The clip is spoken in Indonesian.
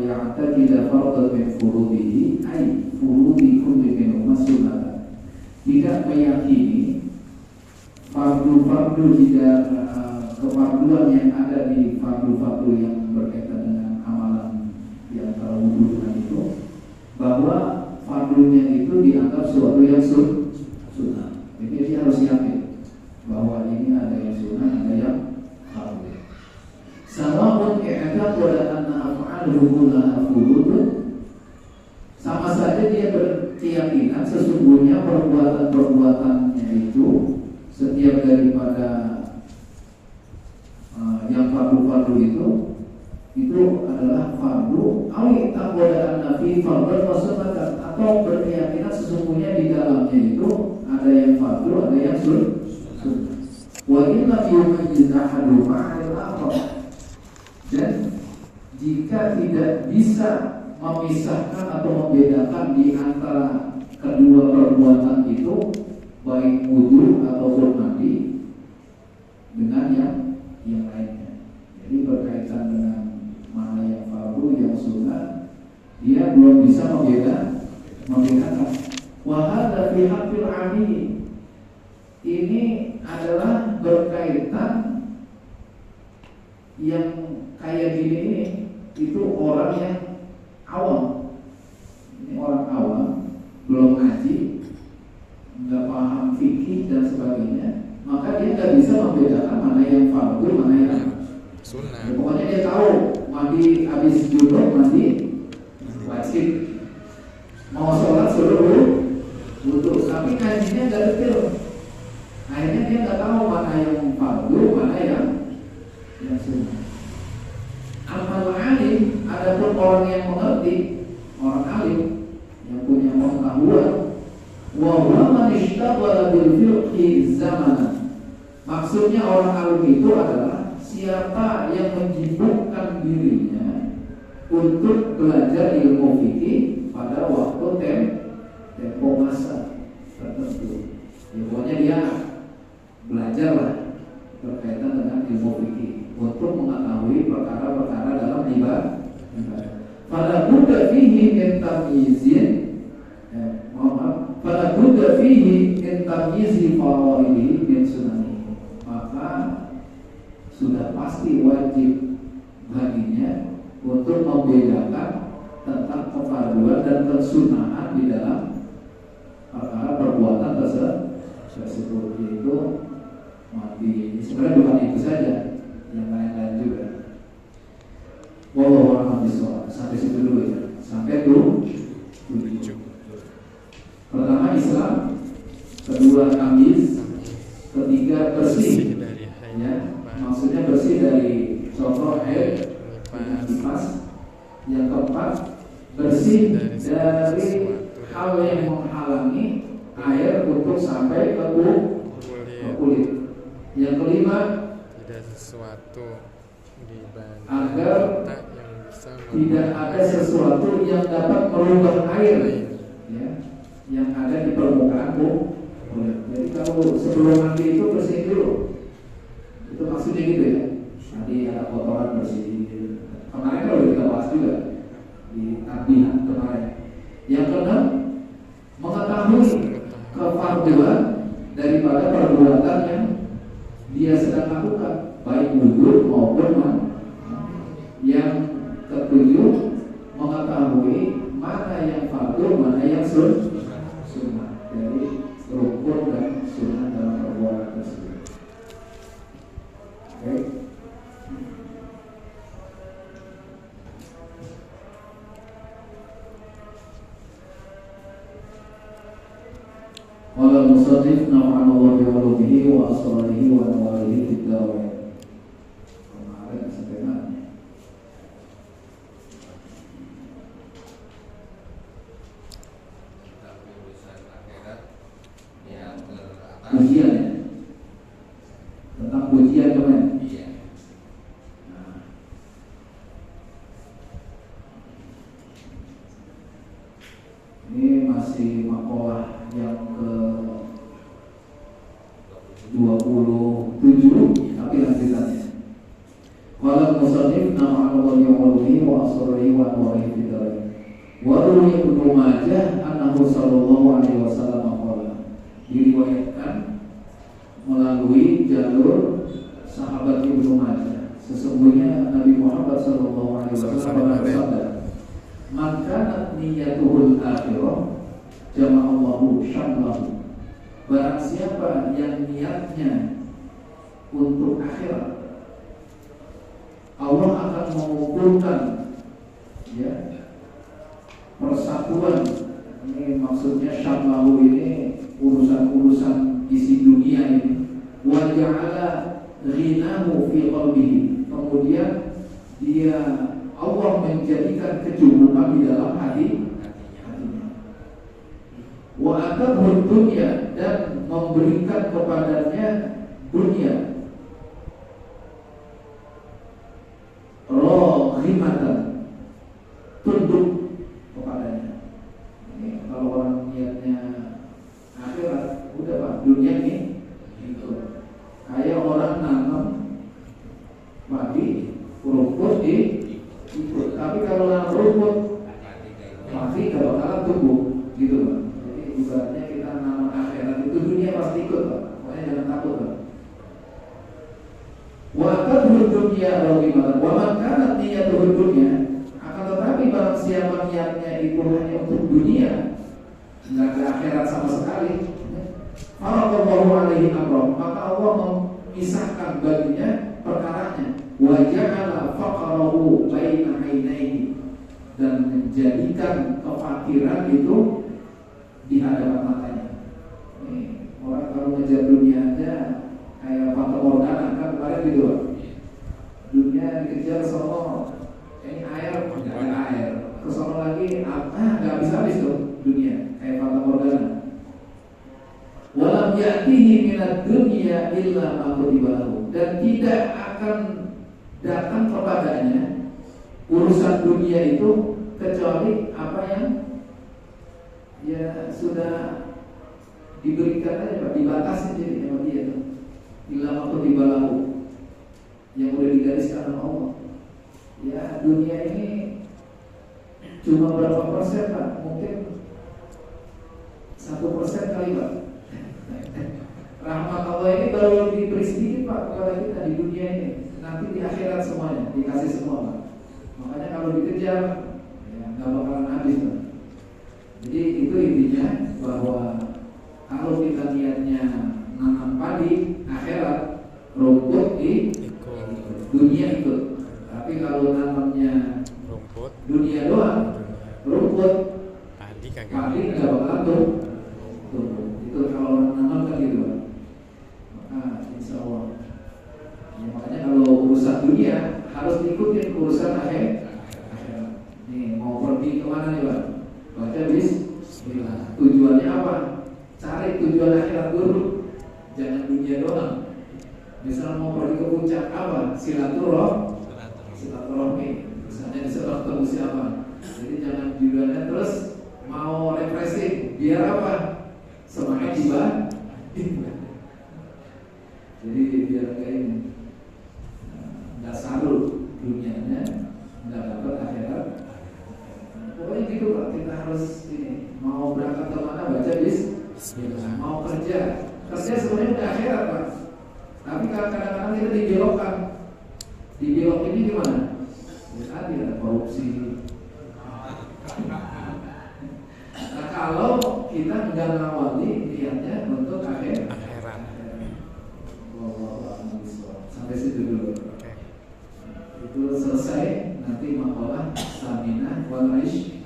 ya'taqida fardhan min furudihi ay furudi kulli minhum sunnah. Tidak meyakini fardu-fardu kefarduan yang ada di fardu-fardu yang berkaitan dengan amalan di antara wudu dengan itu, bahwa fardunya itu dianggap suatu yang sunnah. Jadi dia harus yakin bahwa ini ada yang sunnah, ada yang fardu. Sawa'un i'taqada anna af'aluhu kullaha furud. Sama saja dia berkeyakinan sesungguhnya perbuatan-perbuatannya itu setiap daripada yang fardu-fardu itu adalah fardu, awi taqwada an-nafi fardhan wa sunnatan, atau berkeyakinan sesungguhnya di dalamnya itu ada yang fardu, ada yang sunnah. Wa inna yumayyiz ahaduhuma 'anil akhar. Dan jika tidak bisa memisahkan atau membedakan di antara kedua perbuatan itu, baik wudu ataupun mandi, dengan yang lainnya. Jadi berkaitan dengan mana yang fardu, yang sunnah, dia belum bisa membedakan. Wa hadza fi haqqil 'ami. Ini adalah berkaitan yang kayak gini ini, itu orang yang awam. Ini orang awam, belum ngaji, nggak paham fikih dan sebagainya, maka dia nggak bisa membedakan mana yang fardu, mana yang sunnah. Ya, pokoknya dia tahu mandi habis junub mandi wajib, mau sholat suruh wudu, tapi ngajinya nggak detail. Akhirnya dia nggak tahu mana yang fardu, mana yang sunnah. Amal alim, adapun orang yang mengerti, orang alim yang punya pengetahuan, wa huwa man ishtaghala bil fiqhi zamanan. Maksudnya orang alim itu adalah siapa yang menyibukkan dirinya untuk belajar ilmu fikih pada waktu tempo masa tertentu. Ya, pokoknya dia belajarlah berkaitan dengan ilmu fikih untuk mengetahui perkara-perkara dalam ibadah. Fala budda fihi min tamyizin, fala budda fihi min tamyizi fara'idihi min sunanihi. Maka sudah pasti wajib baginya untuk membedakan tentang kefarduan dan kesunahan di dalam perkara perbuatan tersebut, yaitu mandi. Sebenarnya bukan itu saja, yang lain-lain juga. Wallahu a'lam bishawab. Sampai situ dulu ya. Sampai 7. Pertama Islam, kedua tamyiz, ketiga bersih. Ya, maksudnya bersih dari contoh air dengan kipas. Yang keempat, bersih dari hal yang menghalangi air untuk sampai ke kulit. Yang kelima, tidak sesuatu di agar yang bisa tidak ada sesuatu yang dapat merubah air, ya, yang ada di permukaan kulit. Jadi kalau sebelum mandi itu bersih dulu. Itu maksudnya gitu ya. Tadi ada kotoran bersih. Kemarin kan udah kita bahas juga di tabihan kemarin. Yang keenam, mengetahui kefarduan daripada perbuatan yang dia sedang lakukan, baik wudu maupun mandi. Yang ketujuh, mengetahui mana yang fardu, mana yang sunnah. Jadi rukun dan sunnah dalam perbuatan tersebut. Oke. Qala al-musannif nafa'ana Allahu bi ulumihi wa asrarihi wa anwarihi fid darain. Kemarin sampai mana? Pujian ya? Tentang pujian kemarin? Iya. Nah. Ini masih makalah yang ke 27, tapi lanjutannya. Qala musannif nafa'ana Allahu bi ulumihi wa asrarihi wa anwarihi Wa ruwiya Ibnu Majah annahu sallallahu alaihi wasallam qala, diriwayatkan melalui jalur sahabat Ibnu Majah, sesungguhnya Nabi Muhammad sallallahu alaihi wasallam bersabda, "Man kanat niyyatuhul akhirah jama'allahu syamlahu." Barang siapa yang niatnya untuk akhirat, Allah akan mengumpulkan ya persatuan. Ini maksudnya syamlahu ini urusan-urusan isi dunia ini. Wa ja'ala ghinahu fi qalbihi. Kemudian dia Allah menjadikan kecukupan di dalam hatinya. Wa atahud dunya, dan memberikan kepadanya dunia rohimatan, tunduk kepadanya. Ini kalau orang niatnya akhirat, udah Pak, dunia ini itu kayak orang nanam padi, rumput ikut. Tapi kalau nanam rumput padi gak bakalan tumbuh, gitu Pak. Jadi ibaratnya kita nanam akhirat itu dunia pasti ikut Pak. Pokoknya jangan takut Pak. Wa kadhul dunya rohimatan wa man kanat niyyatuhu dunya. Akan tetapi barang siapa niatnya itu hanya untuk dunia, enggak ada akhirat sama sekali, faraqallahu alaihi amra, maka Allah memisahkan baginya perkaranya. Wa ja'ala faqrahu baina ainaihi, dan menjadikan kefakiran itu di hadapan matanya. Orang kalau ngejar dunia aja kayak Fata Morgana kan kemarin gitu Pak. Dunia dikejar sono, ini air nggak ada air, kesono lagi nggak habis tuh dunia kayak Fata Morgana. Walam ya'tihi minad dunya illa ma kutiba lahu, dan tidak akan datang kepadanya urusan dunia itu kecuali apa yang ya sudah diberikan aja Pak, dibatasi jadi sama dia tuh. Illa kutiba lahu, yang udah digariskan sama Allah. Ya dunia ini cuma berapa persen Pak? Mungkin 1% kali Pak. Rahmat Allah ini baru diberi sedikit Pak kepada kita di dunia ini. Nanti di akhirat semuanya dikasih semua Pak. Makanya kalau dikejar ya nggak bakalan habis Pak. Jadi itu intinya, bahwa kalau kita niatnya nanam padi, akhirat rumput di dunia ikut. Tapi kalau nanamnya rumput dunia doang, rumput padi nggak bakalan tumbuh. Itu kalau orang nanam kan gitu. Maka insya Allah ya, makanya kalau urusan dunia harus diikutin urusan akhirat. Nih mau pergi kemana nih Pak? Baca bismillah. Tujuannya apa? Cari tujuan akhirat dulu, jangan dunia doang. Misal mau pergi ke puncak apa? Silaturahmi. Misalnya disuruh ketemu siapa. Jadi jangan tujuannya terus mau refreshing, biar apa? Semangat tiba. Jadi biar kayak ini, nggak saru dunianya, nggak dapat akhirat. Pokoknya gitu Pak, kita harus ini. Mau berangkat kemana baca bismillah. Mau kerja sebenarnya udah akhirat Pak. Tapi kadang-kadang kita dibelokkan. Dibelok ini gimana? Ya tadi ada korupsi. Nah kalau kita nggak ngawali niatnya untuk akhirat. Sampai situ dulu. Itu selesai. Nanti makalah stamina wal aish